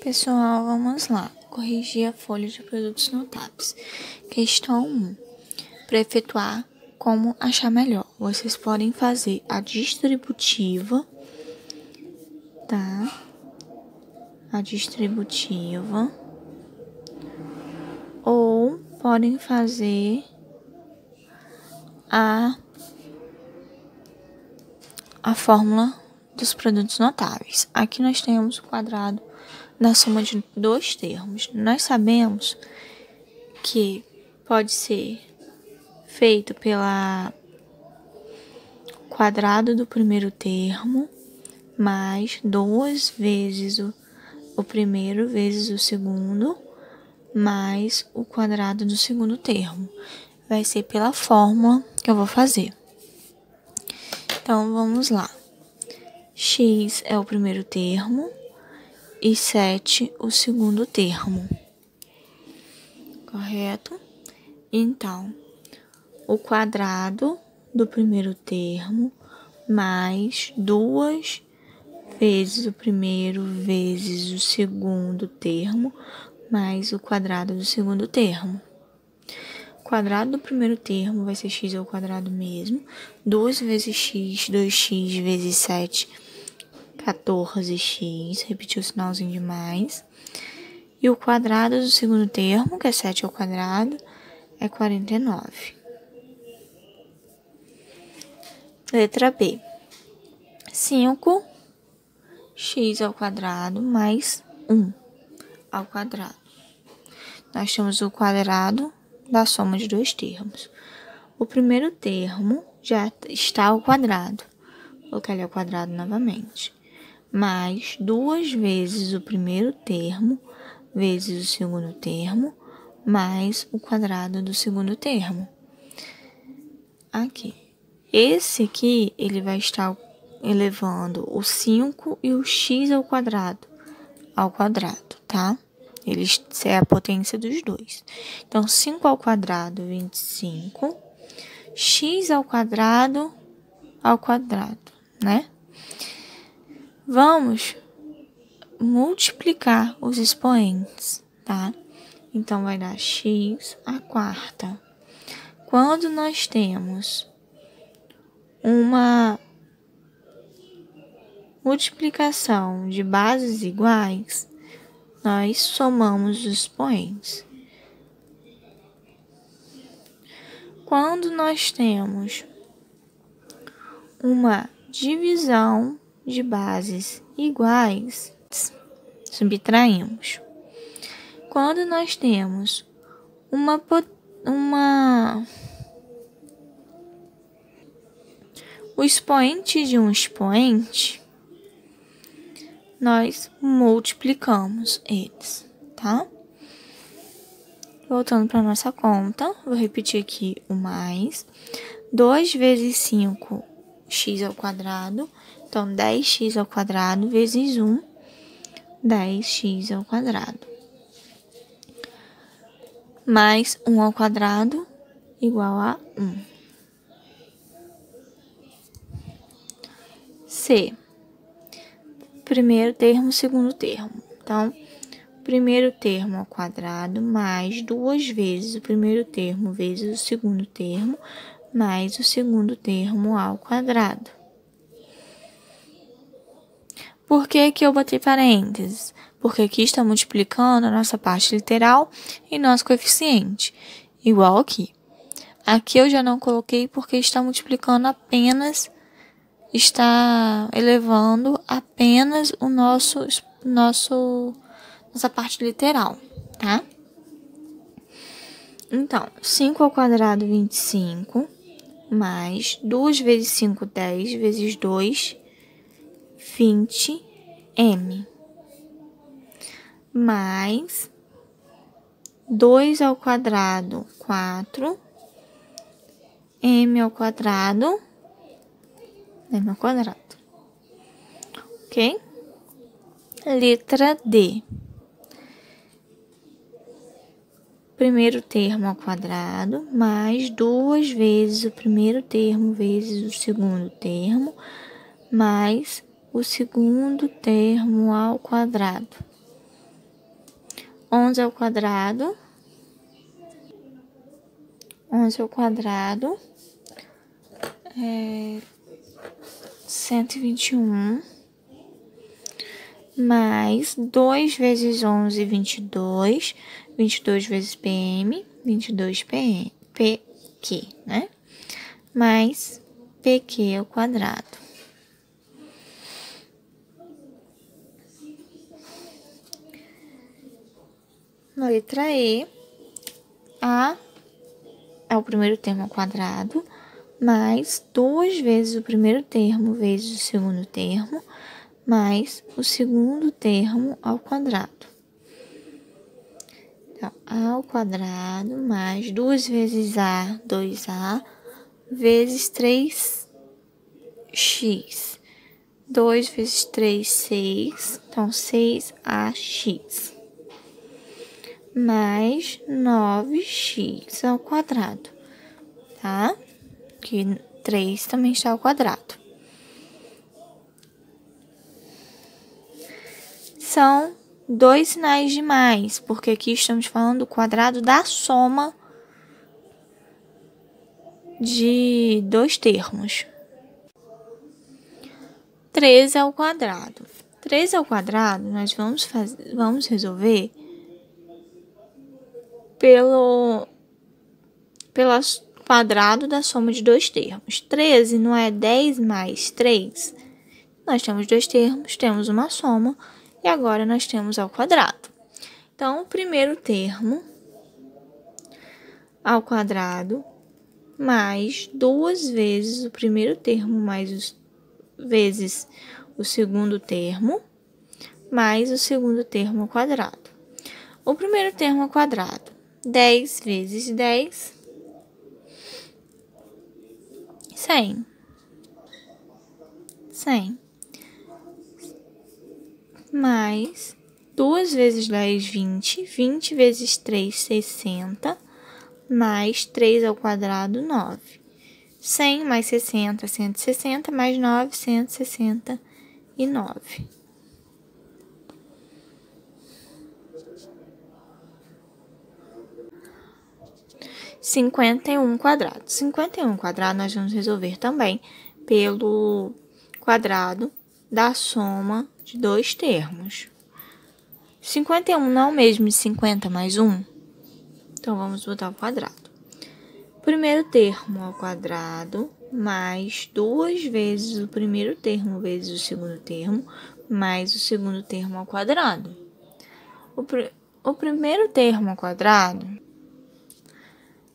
Pessoal, vamos lá. Corrigir a folha de produtos notáveis. Questão 1. Para efetuar, como achar melhor? Vocês podem fazer a distributiva, tá? A distributiva. Ou podem fazer a fórmula dos produtos notáveis. Aqui nós temos o quadrado da soma de dois termos. Nós sabemos que pode ser feito pela quadrado do primeiro termo mais 2 vezes o primeiro vezes o segundo mais o quadrado do segundo termo. Vai ser pela fórmula que eu vou fazer. Então, vamos lá. X é o primeiro termo e 7 o segundo termo. Correto? Então, o quadrado do primeiro termo mais 2 vezes o primeiro vezes o segundo termo mais o quadrado do segundo termo. O quadrado do primeiro termo vai ser x ao quadrado mesmo. 2 vezes x, 2x vezes 7, 14x. Repetir o sinalzinho de mais. E o quadrado do segundo termo, que é 7 ao quadrado, é 49. Letra B. 5x ao quadrado mais 1 ao quadrado. Nós temos o quadrado da soma de dois termos. O primeiro termo já está ao quadrado. Vou colocar ele ao quadrado novamente. Mais 2 vezes o primeiro termo vezes o segundo termo mais o quadrado do segundo termo. Aqui. Esse aqui, ele vai estar elevando o 5 e o x ao quadrado, tá? Eles é a potência dos dois. Então, 5 ao quadrado, 25. X ao quadrado, né? Vamos multiplicar os expoentes, tá? Então, vai dar x à quarta. Quando nós temos uma multiplicação de bases iguais, nós somamos os expoentes. Quando nós temos uma divisão de bases iguais, subtraímos. Quando nós temos o expoente de um expoente, nós multiplicamos eles, tá? Voltando para nossa conta, vou repetir aqui o mais. 2 vezes 5, x ao quadrado. Então, 10x ao quadrado vezes 1, 10x ao quadrado. Mais 1 ao quadrado igual a 1. C. Primeiro termo, segundo termo. Então, primeiro termo ao quadrado mais 2 vezes o primeiro termo vezes o segundo termo mais o segundo termo ao quadrado. Por que que eu botei parênteses? Porque aqui está multiplicando a nossa parte literal e nosso coeficiente, igual aqui. Aqui eu já não coloquei porque está multiplicando apenas, está elevando apenas o nossa parte literal, tá? Então, 5 ao quadrado, 25, mais 2 vezes 5, 10, vezes 2, 20m. Mais 2 ao quadrado, 4, m ao quadrado, ok? Letra D. Primeiro termo ao quadrado, mais 2 vezes o primeiro termo vezes o segundo termo, mais o segundo termo ao quadrado. 11 ao quadrado. 11 ao quadrado. 121. Mais 2 vezes 11, 22. 22 vezes PM, 22 PM, PQ, né? Mais PQ ao quadrado. Na letra E, A é o primeiro termo ao quadrado, mais 2 vezes o primeiro termo vezes o segundo termo, mais o segundo termo ao quadrado. Então, A ao quadrado mais 2 vezes A, 2A, vezes 3x. 2 vezes 3, 6. Então, 6AX. Mais 9x ao quadrado, tá? Que 3 também está ao quadrado. São 2 sinais de mais, porque aqui estamos falando do quadrado da soma de 2 termos. 13 ao quadrado. 13 ao quadrado, nós vamos resolver pelo quadrado da soma de 2 termos. 13 não é 10 mais 3? Nós temos 2 termos, temos uma soma, e agora nós temos ao quadrado. Então, o primeiro termo ao quadrado, mais 2 vezes o primeiro termo, vezes o segundo termo, mais o segundo termo ao quadrado. O primeiro termo ao quadrado, 10 vezes 10, 100. 100. Mais 2 vezes 10, 20. 20 vezes 3, 60. Mais 3 ao quadrado, 9. 100 mais 60, 160. Mais 9, 169. 51 quadrado. 51 quadrado nós vamos resolver também pelo quadrado da soma de 2 termos. 51 não é o mesmo de 50 mais 1? Então, vamos botar ao quadrado. Primeiro termo ao quadrado, mais 2 vezes o primeiro termo vezes o segundo termo, mais o segundo termo ao quadrado. O primeiro termo ao quadrado,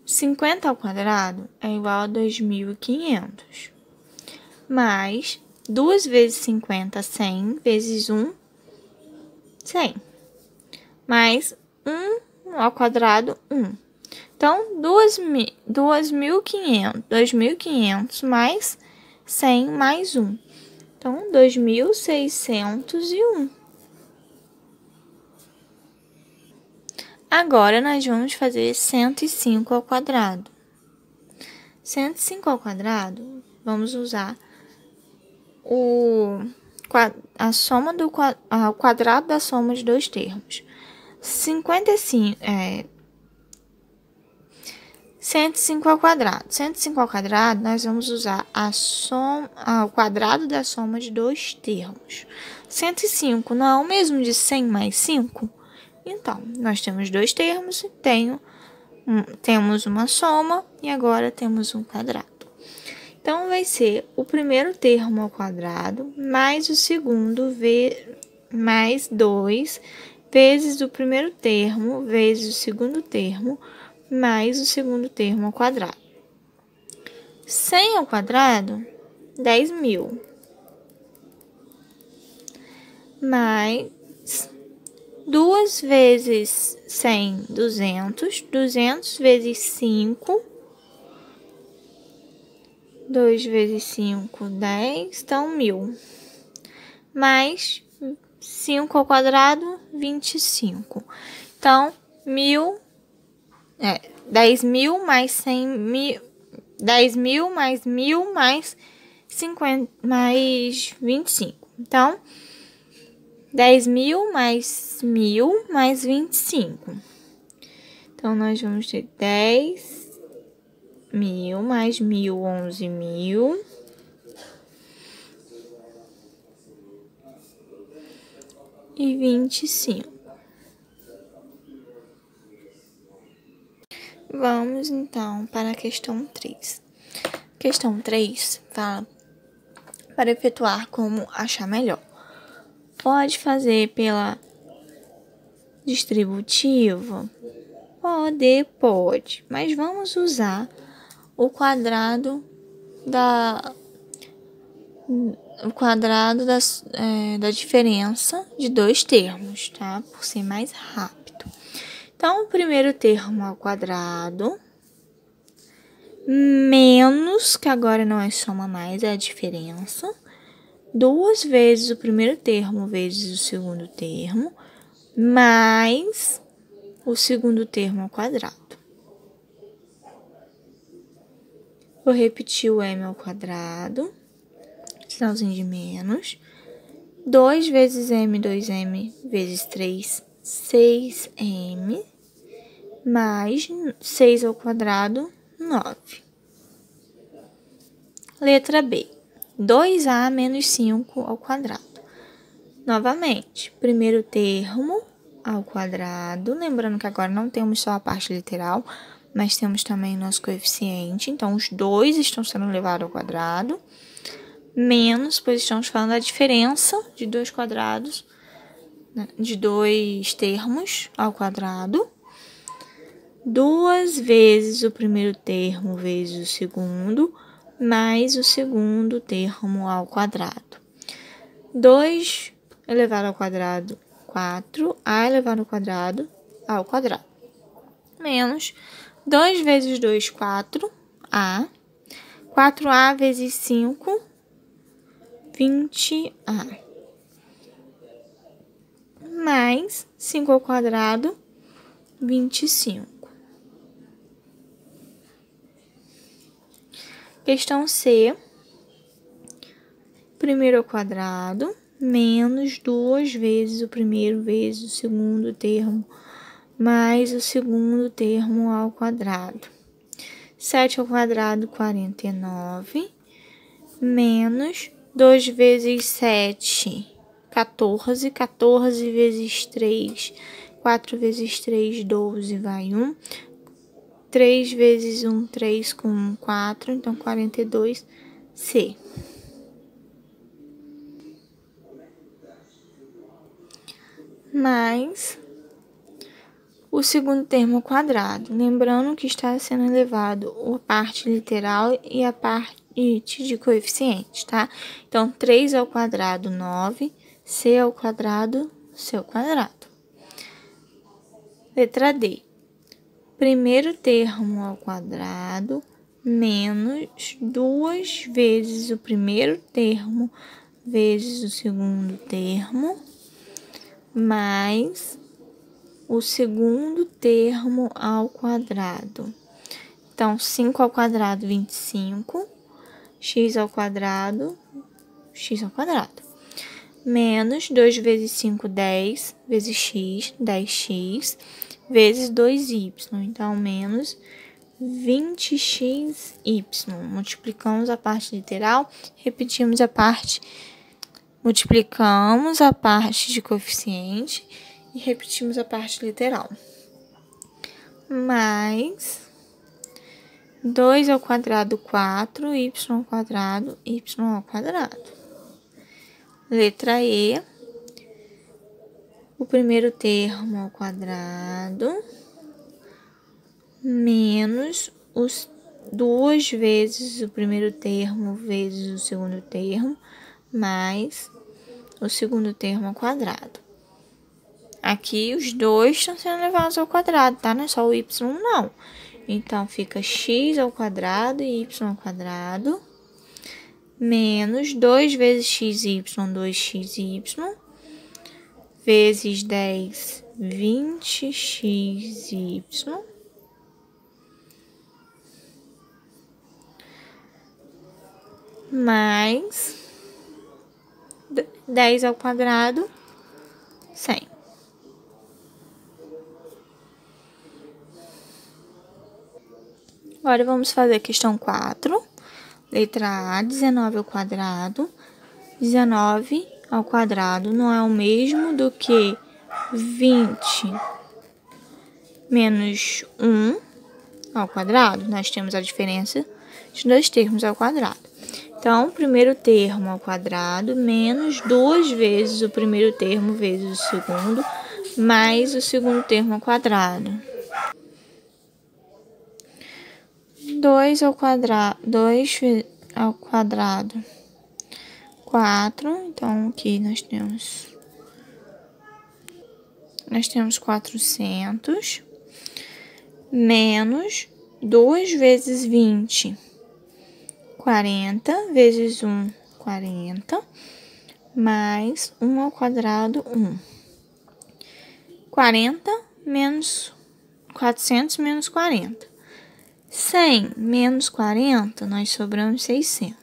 50 ao quadrado é igual a 2.500. Mais 2 vezes 50, 100, vezes 1, 100. Mais 1 ao quadrado, 1. Então, 2.500 mais 100 mais 1. Então, 2.601. Agora, nós vamos fazer 105 ao quadrado. 105 ao quadrado, vamos usar a soma ao quadrado da soma de 2 termos. 105 ao quadrado. 105 ao quadrado, nós vamos usar ao quadrado da soma de 2 termos. 105 não é o mesmo de 100 mais 5? Então, nós temos 2 termos, temos uma soma e agora temos um quadrado. Então, vai ser o primeiro termo ao quadrado mais o segundo, mais 2, vezes o primeiro termo, vezes o segundo termo, mais o segundo termo ao quadrado. 100 ao quadrado, 10.000. Mais 2 vezes 100, 200. 200 vezes 5. 2 vezes 5, 10. Então, 1.000. Mais 5 ao quadrado, 25. Então, 10.000 mais 100.000. 10.000 mais 1.000 mais 50, mais 25. Então, 10.000 mais 1.000 mais 25. Então, nós vamos ter 10.000 mais 1.000, 11.000. E 25. Vamos, então, para a questão 3. Questão 3 fala para efetuar como achar melhor. Pode fazer pela distributiva? Pode. Mas vamos usar o quadrado da diferença de dois termos, tá? Por ser mais rápido. Então, o primeiro termo ao quadrado, menos, que agora não é soma mais, é a diferença, 2 vezes o primeiro termo vezes o segundo termo, mais o segundo termo ao quadrado. Vou repetir o m ao quadrado, sinalzinho de menos, 2 vezes m, 2m, vezes 3, 6m, mais 6 ao quadrado, 9. Letra B, 2a menos 5 ao quadrado. Novamente, primeiro termo ao quadrado, lembrando que agora não temos só a parte literal, mas temos também o nosso coeficiente, então os dois estão sendo levados ao quadrado, menos, pois estamos falando da diferença de dois quadrados, de dois termos ao quadrado, 2 vezes o primeiro termo vezes o segundo, mais o segundo termo ao quadrado. 2 elevado ao quadrado, 4a elevado ao quadrado, menos 2 vezes 2, 4a, 4a vezes 5, 20a, mais 5 ao quadrado, 25. Questão C, primeiro ao quadrado, menos 2 vezes o primeiro vezes o segundo termo, mais o segundo termo ao quadrado. 7 ao quadrado, 49, menos 2 vezes 7, 14, 14 vezes 3, 4 vezes 3, 12, vai 1. 3 vezes 1, 3 com 1, 4, então 42C. Mais o segundo termo ao quadrado. Lembrando que está sendo elevado a parte literal e a parte de coeficiente, tá? Então, 3 ao quadrado, 9, C ao quadrado, C ao quadrado. Letra D. Primeiro termo ao quadrado, menos 2 vezes o primeiro termo vezes o segundo termo, mais o segundo termo ao quadrado. Então, 5 ao quadrado, 25, x ao quadrado, menos 2 vezes 5, 10, vezes x, 10x, vezes 2y. Então, menos 20xy. Multiplicamos a parte literal, repetimos a parte, multiplicamos a parte de coeficiente e repetimos a parte literal. Mais 2 ao quadrado, 4, y ao quadrado, y ao quadrado. Letra E, o primeiro termo ao quadrado, menos os 2 vezes o primeiro termo vezes o segundo termo, mais o segundo termo ao quadrado. Aqui os dois estão sendo levados ao quadrado, tá? Não é só o y, não. Então, fica x ao quadrado e y ao quadrado, menos 2 vezes xy, 2xy, vezes 10, 20xy, mais 10 ao quadrado, 100. Agora, vamos fazer a questão 4. Letra A, 19 ao quadrado. 19 ao quadrado não é o mesmo do que 20 menos 1 ao quadrado. Nós temos a diferença de dois termos ao quadrado. Então, o primeiro termo ao quadrado menos 2 vezes o primeiro termo vezes o segundo, mais o segundo termo ao quadrado. 2 ao quadrado, 2 ao quadrado, 4. Então, aqui nós temos 400, menos 2 vezes 20, 40, vezes 1, 40, mais 1 ao quadrado, 1. 40 menos 400 menos 40. 100 menos 40, nós sobramos 60.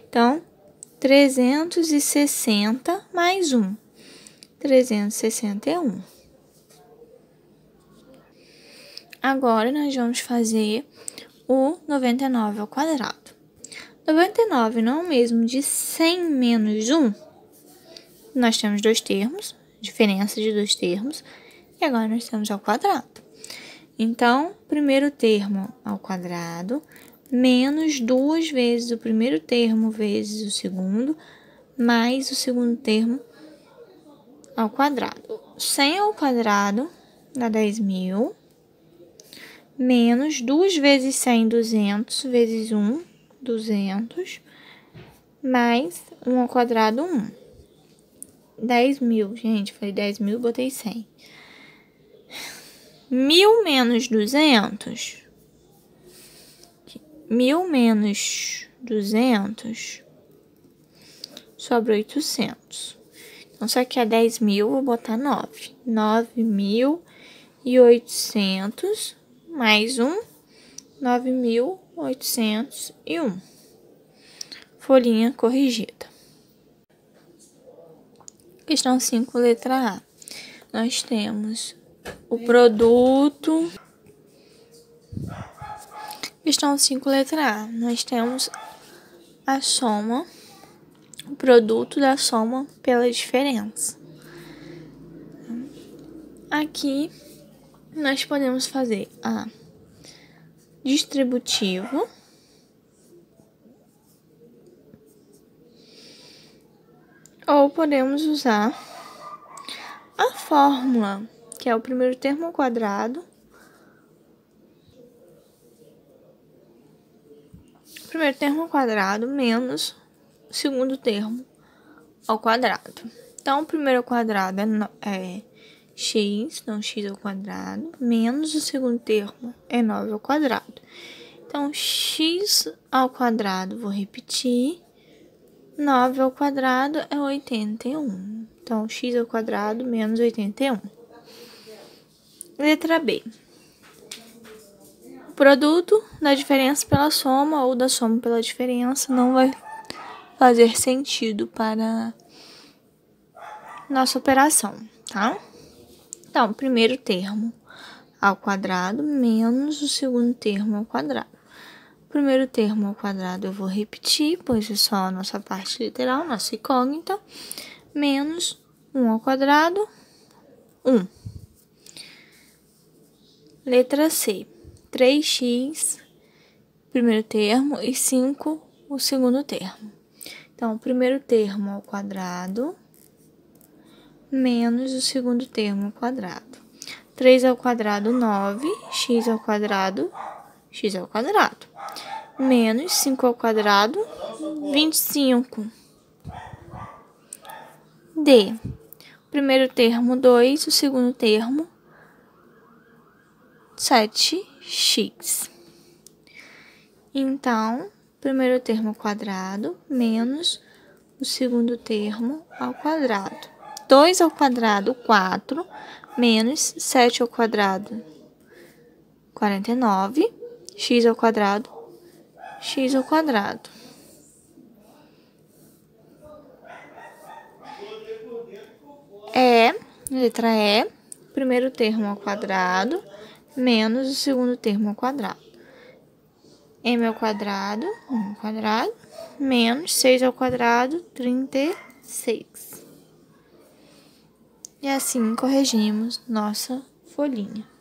Então, 360 mais 1. 361. Agora, nós vamos fazer o 99 ao quadrado. 99 não é o mesmo de 100 menos 1. Nós temos dois termos, diferença de dois termos, e agora nós temos ao quadrado. Então, primeiro termo ao quadrado, menos 2 vezes o primeiro termo vezes o segundo, mais o segundo termo ao quadrado. 100 ao quadrado dá 10.000, menos 2 vezes 100, 200, vezes 1, 200, mais 1 ao quadrado, 1. 10.000, gente, falei 10.000, botei 100. 1.000 menos 200, 1.000 menos 200, sobra 800. Então, só que é 10.000, vou botar 9. 9.800, mais 1, 9.801. Folhinha corrigida. Questão 5, letra A. Nós temos o produto. Questão 5, letra A. Nós temos a soma, o produto da soma pela diferença. Aqui, nós podemos fazer a distributivo, ou podemos usar a fórmula, que é o primeiro termo ao quadrado, menos o segundo termo ao quadrado. Então, o primeiro ao quadrado é x, então x ao quadrado, menos o segundo termo é 9 ao quadrado. Então, x ao quadrado, vou repetir, 9 ao quadrado é 81. Então, x ao quadrado menos 81. Letra B. O produto da diferença pela soma ou da soma pela diferença não vai fazer sentido para nossa operação, tá? Então, primeiro termo ao quadrado menos o segundo termo ao quadrado. O primeiro termo ao quadrado eu vou repetir, pois é só a nossa parte literal, nossa incógnita, menos 1 ao quadrado, 1. Letra C, 3x, primeiro termo, e 5, o segundo termo. Então, o primeiro termo ao quadrado, menos o segundo termo ao quadrado. 3 ao quadrado, 9, x ao quadrado, menos 5 ao quadrado, 25. D, o primeiro termo, 2, o segundo termo, 7x. Então, primeiro termo ao quadrado, menos o segundo termo ao quadrado. 2 ao quadrado, 4, menos 7 ao quadrado, 49, x ao quadrado, Letra E, o primeiro termo ao quadrado, menos o segundo termo ao quadrado. M ao quadrado, 1 ao quadrado, menos 6 ao quadrado, 36. E assim corrigimos nossa folhinha.